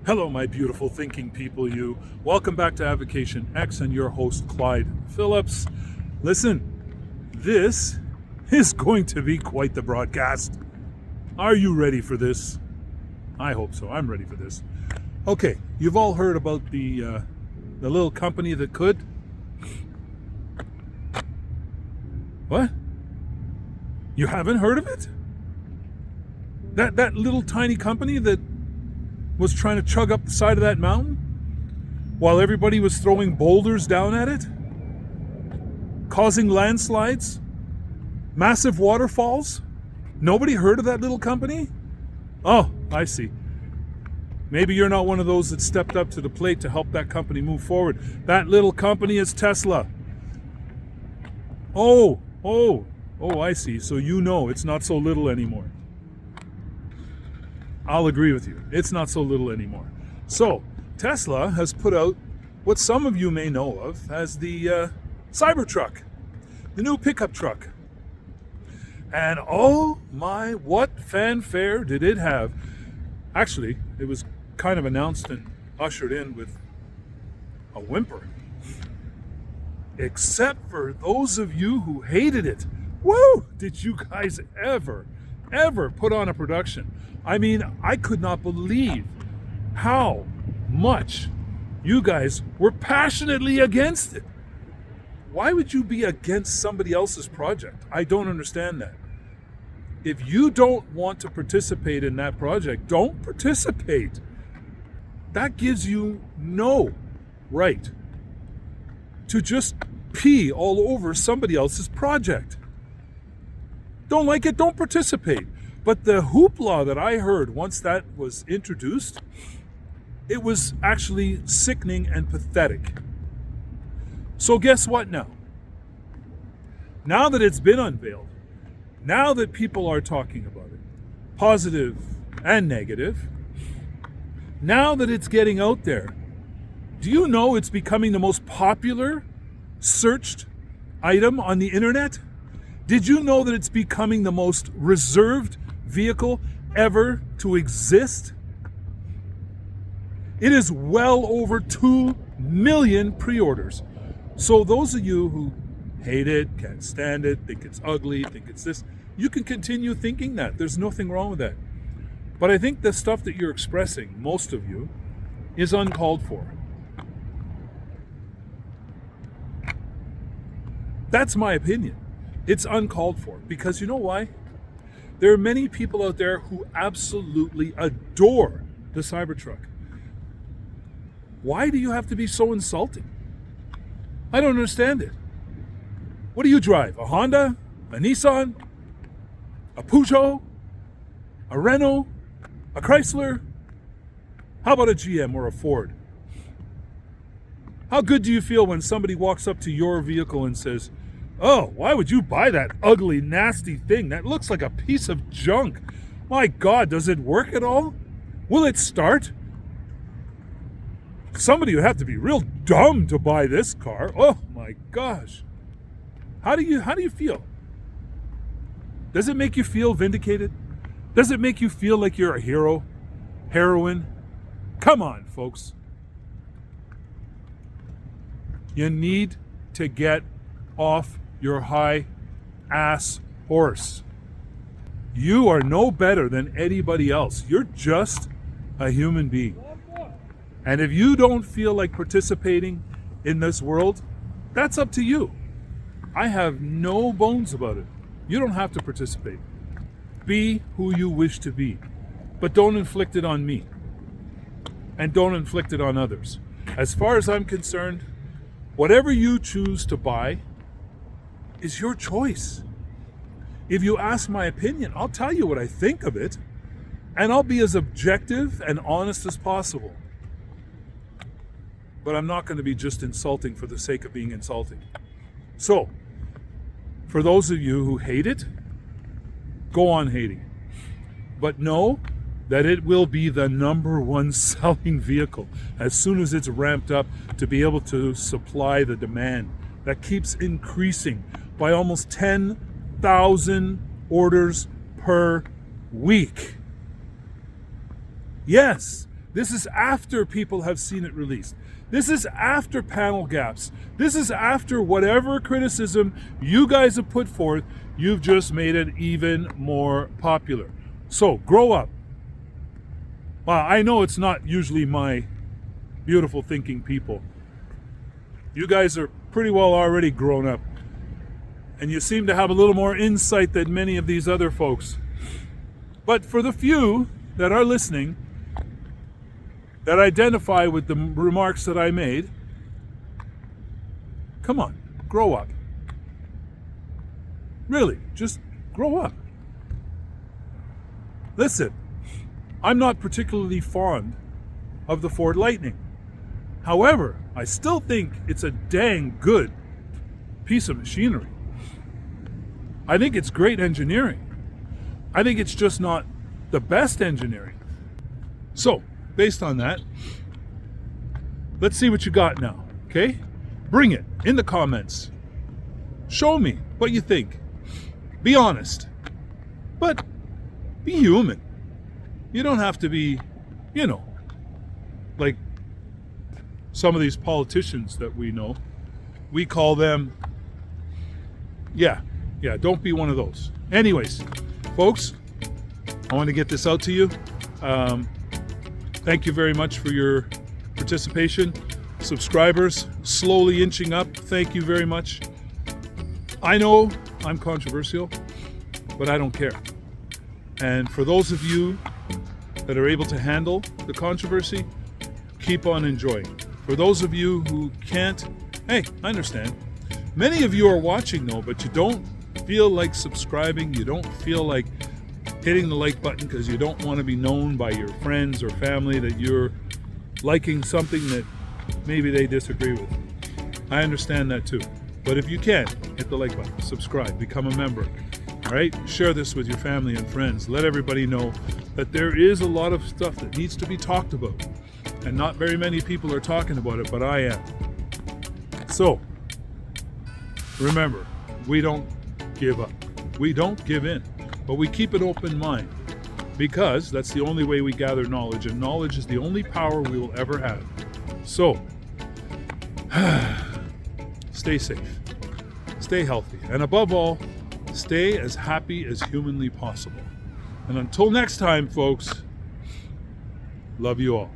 Hello, my beautiful thinking people, you. Welcome back to Advocation X and your host, Clyde Phillips. Listen, this is going to be quite the broadcast. Are you ready for this? I hope so. I'm ready for this. Okay, you've all heard about the little company that could. What? You haven't heard of it? That little tiny company that was trying to chug up the side of that mountain while everybody was throwing boulders down at it, causing landslides, massive waterfalls. Nobody heard of that little company? Oh, I see. Maybe you're not one of those that stepped up to the plate to help that company move forward. That little company is Tesla. Oh, I see. So you know it's not so little anymore. I'll agree with you. It's not so little anymore. So, Tesla has put out what some of you may know of as the Cybertruck, the new pickup truck. And oh my, what fanfare did it have? Actually, it was kind of announced and ushered in with a whimper. Except for those of you who hated it. Woo! Did you guys ever put on a production? I mean, I could not believe how much you guys were passionately against it. Why would you be against somebody else's project? I don't understand that. If you don't want to participate in that project, don't participate. That gives you no right to just pee all over somebody else's project. Don't like it, don't participate. But the hoopla that I heard once that was introduced, it was actually sickening and pathetic. So guess what now? Now that it's been unveiled, now that people are talking about it, positive and negative, now that it's getting out there, do you know it's becoming the most popular searched item on the internet? Did you know that it's becoming the most reserved vehicle ever to exist? It is well over 2 million pre-orders. So those of you who hate it, can't stand it, think it's ugly, think it's this, you can continue thinking that. There's nothing wrong with that. But I think the stuff that you're expressing, most of you, is uncalled for. That's my opinion. It's uncalled for. Because you know why? There are many people out there who absolutely adore the Cybertruck. Why do you have to be so insulting? I don't understand it. What do you drive? A Honda? A Nissan? A Peugeot? A Renault? A Chrysler? How about a GM or a Ford? How good do you feel when somebody walks up to your vehicle and says, "Oh, why would you buy that ugly, nasty thing? That looks like a piece of junk. My God, does it work at all? Will it start? Somebody would have to be real dumb to buy this car. Oh my gosh." How do you feel? Does it make you feel vindicated? Does it make you feel like you're a hero? Heroine? Come on, folks. You need to get off your high ass horse. You are no better than anybody else. You're just a human being. And if you don't feel like participating in this world, that's up to you. I have no bones about it. You don't have to participate. Be who you wish to be. But don't inflict it on me. And don't inflict it on others. As far as I'm concerned, whatever you choose to buy is your choice. If you ask my opinion, I'll tell you what I think of it, and I'll be as objective and honest as possible. But I'm not going to be just insulting for the sake of being insulting. So, for those of you who hate it, go on hating it. But know that it will be the number one selling vehicle as soon as it's ramped up to be able to supply the demand that keeps increasing by almost 10,000 orders per week. Yes, This is after people have seen it released. This is after panel gaps. This is after whatever criticism you guys have put forth, you've just made it even more popular. So grow up. Well, I know it's not usually my beautiful thinking people. You guys are pretty well already grown up. And you seem to have a little more insight than many of these other folks. But for the few that are listening, that identify with the remarks that I made, come on, grow up. Really, just grow up. Listen, I'm not particularly fond of the Ford Lightning. However, I still think it's a dang good piece of machinery. I think it's great engineering. I think it's just not the best engineering. So, based on that, let's see what you got now, okay? Bring it in the comments. Show me what you think. Be honest, but be human. You don't have to be, like some of these politicians that we know. We call them, yeah, don't be one of those. Anyways, folks, I want to get this out to you. Thank you very much for your participation. Subscribers slowly inching up. Thank you very much. I know I'm controversial, but I don't care. And for those of you that are able to handle the controversy, keep on enjoying. For those of you who can't, hey, I understand. Many of you are watching though, but you don't feel like subscribing. You don't feel like hitting the like button because you don't want to be known by your friends or family that you're liking something that maybe they disagree with. I understand that too. But if you can, hit the like button, subscribe, become a member. All right? Share this with your family and friends. Let everybody know that there is a lot of stuff that needs to be talked about. And not very many people are talking about it, but I am. So, remember, we don't give up. We don't give in. But we keep an open mind, because that's the only way we gather knowledge, and knowledge is the only power we will ever have. So, stay safe, stay healthy, and above all, stay as happy as humanly possible. And until next time, folks, love you all.